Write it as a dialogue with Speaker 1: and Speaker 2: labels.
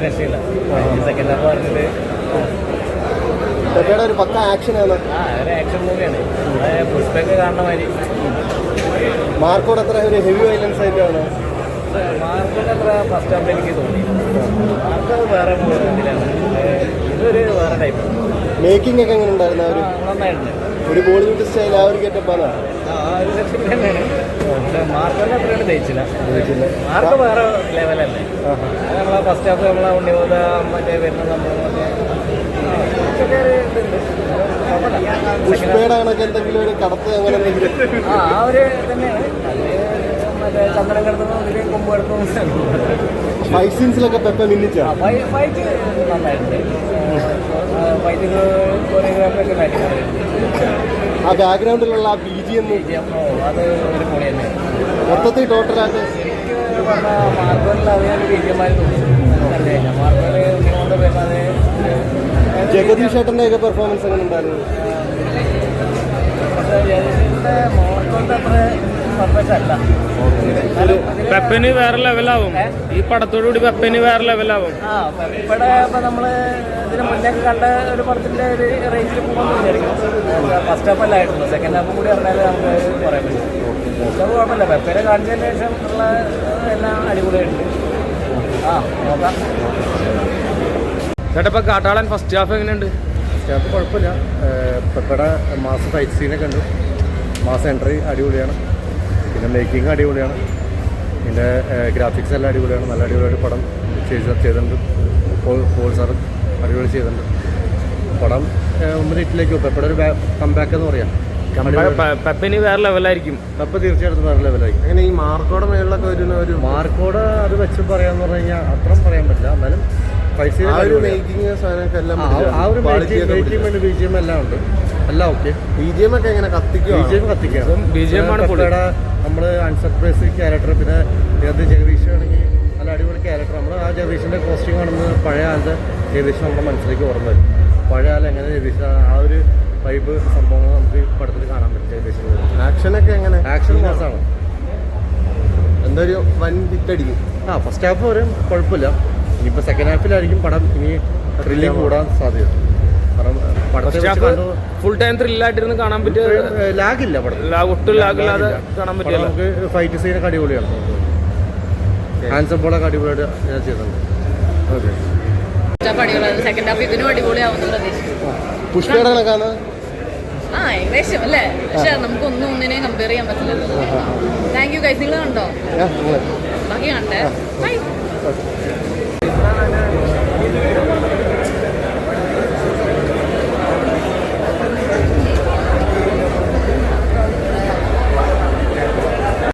Speaker 1: രക്ഷയില്ല. Second half പറഞ്ഞിട്ട്
Speaker 2: പെപ്പയുടെ ഒരു പക്ക ആക്ഷനാണ്.
Speaker 1: ഒരു ആക്ഷൻ മൂവിയാണ്. പുഷ്പൊക്കെ കാണുന്ന മാതിരി.
Speaker 2: മാർക്കോട് അത്ര ഒരു ഹെവി വയലൻസ് ആയിട്ടാണ്.
Speaker 1: മാർക്കോട് അത്ര ഫസ്റ്റ് ഹാഫ് എനിക്ക് തോന്നി. മാർക്ക് വേറെ ഇതിലാണ്. ഇതൊരു വേറെ ടൈപ്പ്.
Speaker 2: മേക്കിംഗ് ഒക്കെ എങ്ങനെ ഉണ്ടായിരുന്നു?
Speaker 1: നന്നായിട്ടുണ്ട്.
Speaker 2: ഒരു ബോളിവുഡ് സ്റ്റൈൽ ആ ഒരു ഗെറ്റപ്പാണ്.
Speaker 1: ഒരു സെക്ഷൻ തന്നെയാണ്. പക്ഷെ മാർക്കോടെ അത്രയാണ് ജയിച്ചില്ല. മാർക്ക് വേറെ ലെവലല്ലേ. നമ്മളെ ഫസ്റ്റ് ഹാഫ് നമ്മളെ ഉണ്ണിബോധ മറ്റേ വരുന്ന സംഭവങ്ങളൊക്കെ
Speaker 2: പുഷ്പയുടെ കണക്ക് എന്തെങ്കിലും ഒരു കടത്ത് അങ്ങനെ എന്തെങ്കിലും
Speaker 1: ആ ഒരു തന്നെയാണ്. മറ്റേ ചന്ദനം കിടത്തുന്നതിൽ കൊമ്പ് കിടത്തുന്ന
Speaker 2: ഫൈറ്റ് സീൻസിലൊക്കെ പെപ്പ മിന്നിച്ചാ.
Speaker 1: ഫൈറ്റ് നന്നായിട്ടുണ്ട്. ഫൈറ്റ് കൊറിയോഗ്രാഫിയൊക്കെ കാര്യമാണ്.
Speaker 2: ആ ബാക്ക്ഗ്രൗണ്ടിലുള്ള ആ BGM
Speaker 1: അത് ഒരു പൊളി തന്നെ.
Speaker 2: മൊത്തത്തിൽ ടോട്ടലായിട്ട്
Speaker 1: ശരിക്കും പറഞ്ഞാൽ മാർക്കോലിൽ അറിയാൻ BGMമാർ കണ്ടു കഴിഞ്ഞാൽ മാർക്കോല് കൊണ്ട് വരുന്നത്.
Speaker 2: ജഗദീഷ് ചേട്ടൻ്റെ ഒക്കെ പെർഫോമൻസ് എങ്ങനെ ഉണ്ടായിരുന്നു?
Speaker 1: പക്ഷേ ജഗദീഷിൻ്റെ മാർക്കോലിൻ്റെ അത്ര പെർഫെക്റ്റ് അല്ല.
Speaker 3: പെപ്പന് വേറെ ലെവലാവും. ഈ പടത്തോടുകൂടി പെപ്പന് വേറെ ലെവലാവും.
Speaker 1: ഇവിടെ ഇപ്പം നമ്മൾ ഇതിന് മുന്നേ കണ്ട ഒരു പടത്തിൻ്റെ ഒരു റേഞ്ചിൽ പോകുമെന്ന് വിചാരിക്കും. ഫസ്റ്റ് ഹാഫ് അല്ലായിരുന്നു. സെക്കൻഡ് ഹാഫ് കൂടി അറിഞ്ഞാൽ നമുക്ക് പറയാൻ പറ്റും. ഫസ്റ്റ് ഹാഫ് കുഴപ്പമില്ല. പെപ്പനെ കാണിച്ചതിന് ശേഷം ഉള്ള എല്ലാം അടിപൊളിയായിട്ടുണ്ട്. നോക്കാം.
Speaker 3: ചേട്ടാ ഇപ്പം കാട്ടാളൻ ഫസ്റ്റ് ഹാഫ് എങ്ങനെയുണ്ട്?
Speaker 2: ഫസ്റ്റ് ഹാഫ് കുഴപ്പമില്ല. പെപ്പയുടെ മാസ് ഫൈറ്റ് സീനൊക്കെ ഉണ്ട്. മാസ് എൻട്രി അടിപൊളിയാണ്. പിന്നെ മേക്കിംഗ് അടിപൊളിയാണ്. പിന്നെ ഗ്രാഫിക്സ് എല്ലാം അടിപൊളിയാണ്. നല്ല അടിപൊളിയായിട്ട് പടം ചെയ്തിട്ടുണ്ട്. പോൾ സാർ അടിപൊളി ചെയ്തിട്ടുണ്ട്. പടം മുന്നിട്ടിലേക്ക് പെപ്പയുടെ ഒരു കംബാക്ക് എന്ന് പറയാം.
Speaker 3: പെപ്പന് വേറെ ലെവലായിരിക്കും.
Speaker 2: പെപ്പ തീർച്ചയായിട്ടും വേറെ ലെവലായിരിക്കും. അങ്ങനെ ഈ മാർക്കോടെ മേളിലൊക്കെ വരുന്ന ഒരു മാർക്കോടെ അത് വെച്ച് പറയാന്ന് പറഞ്ഞു കഴിഞ്ഞാൽ അത്രയും പറയാൻ പറ്റില്ല. എന്നാലും മേക്കിംഗ് സാധനമൊക്കെ എല്ലാം ആ ഒരു മേക്കിംഗ് BGM എല്ലാം ഉണ്ട്. എല്ലാം ഓക്കെ. BGM ഒക്കെ എങ്ങനെ കത്തിക്കുകയാണ്. നമ്മൾ അൺസർപ്രൈസ് ക്യാരക്ടർ. പിന്നെ ഇതിനകത്ത് ജഗദീഷ് ആണെങ്കിൽ നല്ല അടിപൊളി ക്യാരക്ടർ. നമ്മൾ ആ ജഗദീഷിൻ്റെ കോസ്റ്റ്യൂം കാണുന്നത് പഴയ കാലത്ത് ജഗദീഷ് നമ്മുടെ മനസ്സിലേക്ക് ഓർമ്മ വരും. പഴയ കാലം എങ്ങനെ ജഗദീഷ് ആ ഒരു വൈബ് സംഭവങ്ങൾ നമുക്ക് പടത്തിൽ കാണാൻ പറ്റും. ജഗദീഷിൻ്റെ ആക്ഷനൊക്കെ എങ്ങനെ? ആക്ഷൻ മാസാണ്. എന്തൊരു വൻ ഹിറ്റടിക്കും. ഫസ്റ്റ് ഹാഫ് വരും കുഴപ്പമില്ല. ഇനിയിപ്പോൾ സെക്കൻഡ് ഹാഫിലായിരിക്കും പടം ഇനി ത്രില്ലിംഗ് കൂടാൻ സാധ്യത.
Speaker 3: ഫുൾ ടൈം ത്രില്ലായിട്ടിരുന്ന് കാണാൻ പറ്റിയ
Speaker 2: ലാഗില്ല പടം.
Speaker 3: ഒട്ടും ലാഗില്ലാതെ കാണാൻ പറ്റില്ല. നമുക്ക്
Speaker 2: ഫൈറ്റ് സീനൊക്കെ അടിപൊളിയാണ്. ഹാൻഡ്സം ബോളൊക്കെ അടിപൊളിയായിട്ട് ഞാൻ ചെയ്തിട്ടുണ്ട്.
Speaker 4: സെക്കൻഡ് ഹാഫ് ഇതിനും അടിപൊളിയാവുന്ന പ്രതീക്ഷിച്ചു.
Speaker 2: പുഷ്പയുടെ കണക്കാണ്.
Speaker 4: ഏകദേശം അല്ലേ. പക്ഷെ നമുക്ക് ഒന്നിനെയും കമ്പയർ ചെയ്യാൻ പറ്റില്ലല്ലോ. Thank you guys. നിങ്ങൾ കണ്ടോ? ബാക്കി കണ്ടേ. ബൈ.